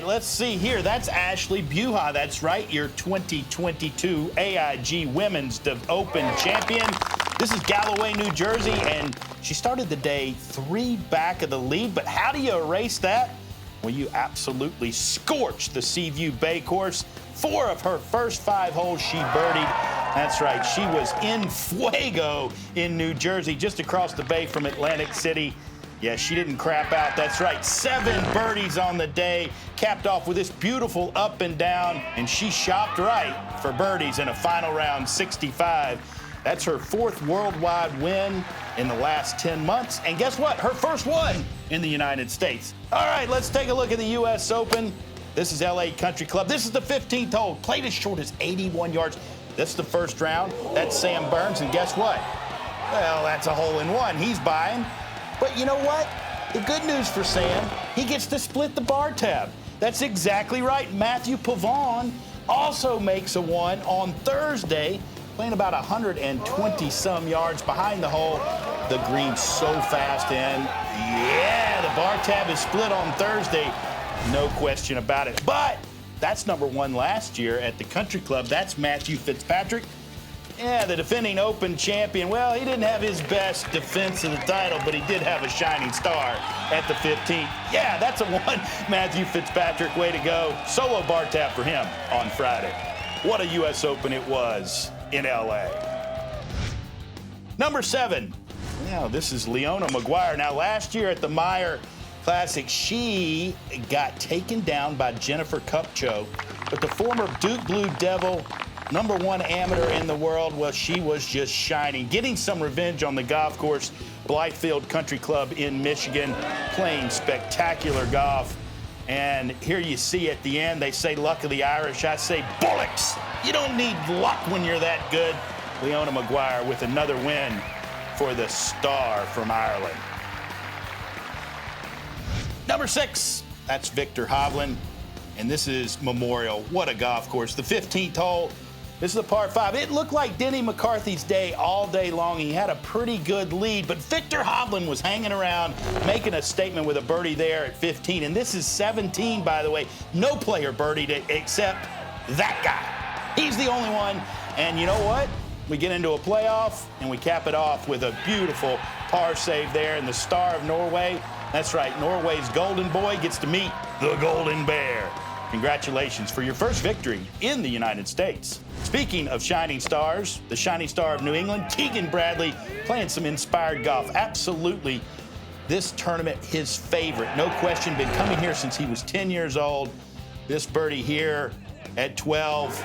right, let's see here. That's Ashley Buha. That's right, your 2022 AIG Women's Open champion. This is Galloway, New Jersey, and she started the day 3 back of the lead. But how do you erase that? Well, you absolutely scorched the Seaview Bay course. 4 of her first 5 holes she birdied. That's right, she was in fuego in New Jersey, just across the bay from Atlantic City. Yeah, she didn't crap out. That's right, 7 birdies on the day, capped off with this beautiful up and down, and she shopped right for birdies in a final round 65. That's her 4th worldwide win in the last 10 months. And guess what? Her first one in the United States. All right, let's take a look at the U.S. Open. This is LA Country Club. This is the 15th hole, played as short as 81 yards. This is the first round. That's Sam Burns, and guess what? Well, that's a hole-in-one. He's buying. But you know what? The good news for Sam, he gets to split the bar tab. That's exactly right. Matthew Pavon also makes a 1 on Thursday, playing about 120-some yards behind the hole. The green's so fast in. Yeah, the bar tab is split on Thursday. No question about it. But that's number 1 last year at the Country Club. That's Matthew Fitzpatrick. Yeah, the defending Open champion. Well, he didn't have his best defense of the title, but he did have a shining star at the 15th. Yeah, that's a 1. Matthew Fitzpatrick, way to go. Solo bar tab for him on Friday. What a U.S. Open it was in L.A. Number 7. Now, this is Leona Maguire. Now, last year at the Meyer Classic, she got taken down by Jennifer Kupcho, but the former Duke Blue Devil, number 1 amateur in the world, well, she was just shining, getting some revenge on the golf course, Blythefield Country Club in Michigan, playing spectacular golf. And here you see at the end, they say luck of the Irish. I say bollocks. You don't need luck when you're that good. Leona Maguire with another win for the star from Ireland. Number 6, that's Victor Hovland, and this is Memorial. What a golf course. The 15th hole, this is a par 5. It looked like Denny McCarthy's day all day long. He had a pretty good lead, but Victor Hovland was hanging around, making a statement with a birdie there at 15, and this is 17, by the way. No player birdied it except that guy. He's the only one, and you know what? We get into a playoff, and we cap it off with a beautiful par save there, and the star of Norway. That's right, Norway's golden boy gets to meet the golden bear. Congratulations for your first victory in the United States. Speaking of shining stars, the shining star of New England, Keegan Bradley, playing some inspired golf. Absolutely, this tournament, his favorite. No question, been coming here since he was 10 years old. This birdie here at 12,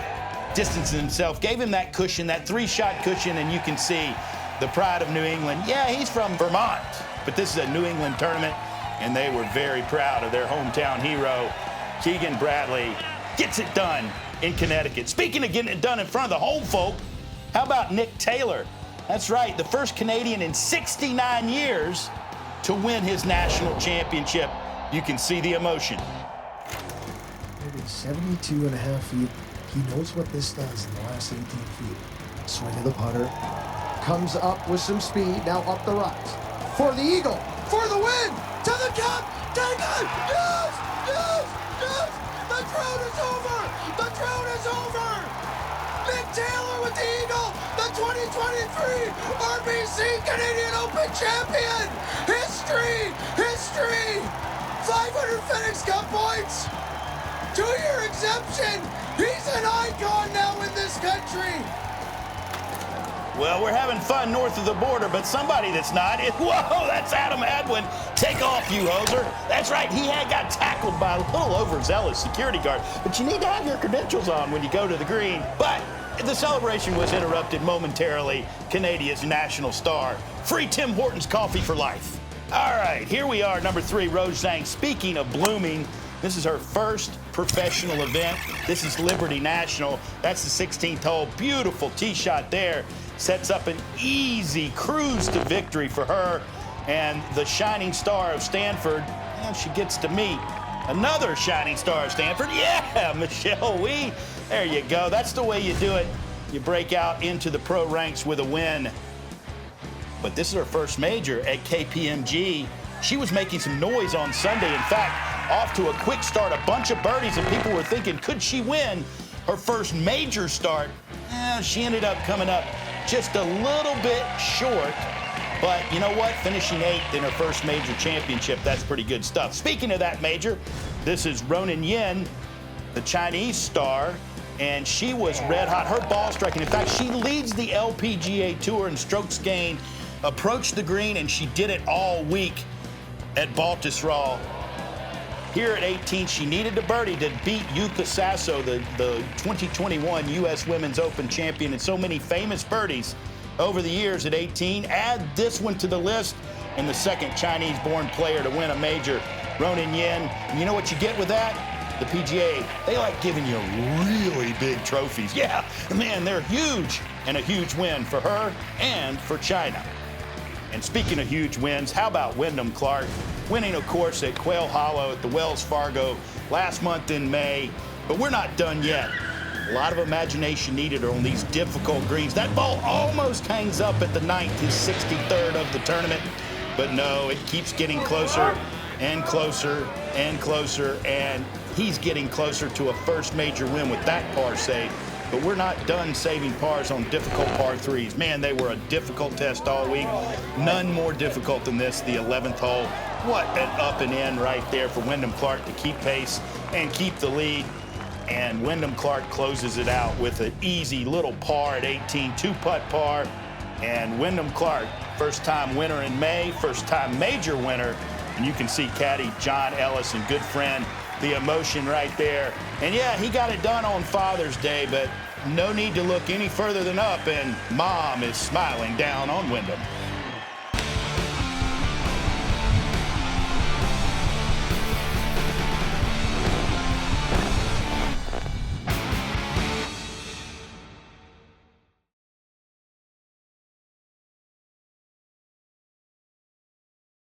distancing himself, gave him that cushion, that 3-shot cushion, and you can see the pride of New England. Yeah, he's from Vermont, but this is a New England tournament, and they were very proud of their hometown hero. Keegan Bradley gets it done in Connecticut. Speaking of getting it done in front of the home folk, how about Nick Taylor? That's right, the first Canadian in 69 years to win his national championship. You can see the emotion. Maybe 72.5 feet. He knows what this does in the last 18 feet. Swing of the putter. Comes up with some speed, now up the rise. For the eagle, for the win, to the cup, take it, yes, yes, yes, the drought is over, the drought is over. Nick Taylor with the eagle, the 2023 RBC Canadian Open champion. History, history, 500 FedEx Cup points, 2-year exemption. He's an icon now in this country. Well, we're having fun north of the border, but somebody that's not. Whoa, that's Adam Hadwin. Take off, you hoser. That's right, he had got tackled by a little overzealous security guard, but you need to have your credentials on when you go to the green. But the celebration was interrupted momentarily. Canadia's national star. Free Tim Hortons coffee for life. All right, here we are, number 3, Rose Zang. Speaking of blooming, this is her first professional event. This is Liberty National. That's the 16th hole. Beautiful tee shot there. Sets up an easy cruise to victory for her. And the shining star of Stanford, well, she gets to meet another shining star of Stanford. Yeah, Michelle Wie. There you go. That's the way you do it. You break out into the pro ranks with a win. But this is her first major at KPMG. She was making some noise on Sunday. In fact, off to a quick start, a bunch of birdies, and people were thinking, could she win her first major start? She ended up coming up just a little bit short. But you know what? Finishing 8th in her first major championship, that's pretty good stuff. Speaking of that major, this is Ronan Yen, the Chinese star, and she was red hot. Her ball striking, in fact, she leads the LPGA Tour in strokes gained, approached the green, and she did it all week at Baltusrol. Here at 18, she needed a birdie to beat Yuka Sasso, the 2021 U.S. Women's Open champion, and so many famous birdies over the years at 18. Add this one to the list, and the second Chinese-born player to win a major, Ronan Yen. And you know what you get with that? The PGA, they like giving you really big trophies. Yeah, man, they're huge, and a huge win for her and for China. And speaking of huge wins, how about Windham Clark winning, of course, at Quail Hollow at the Wells Fargo last month in May. But we're not done yet. A lot of imagination needed on these difficult greens. That ball almost hangs up at the 9th, his 63rd of the tournament. But no, it keeps getting closer and closer and closer, and he's getting closer to a first major win with that par save. But we're not done saving pars on difficult par 3s. Man, they were a difficult test all week. None more difficult than this, the 11th hole. What an up and in right there for Windham Clark to keep pace and keep the lead. And Windham Clark closes it out with an easy little par at 18, 2-putt par. And Windham Clark, first-time winner in May, first-time major winner. And you can see caddy John Ellis and good friend, the emotion right there. And yeah, he got it done on Father's Day, but no need to look any further than up, and Mom is smiling down on Windham.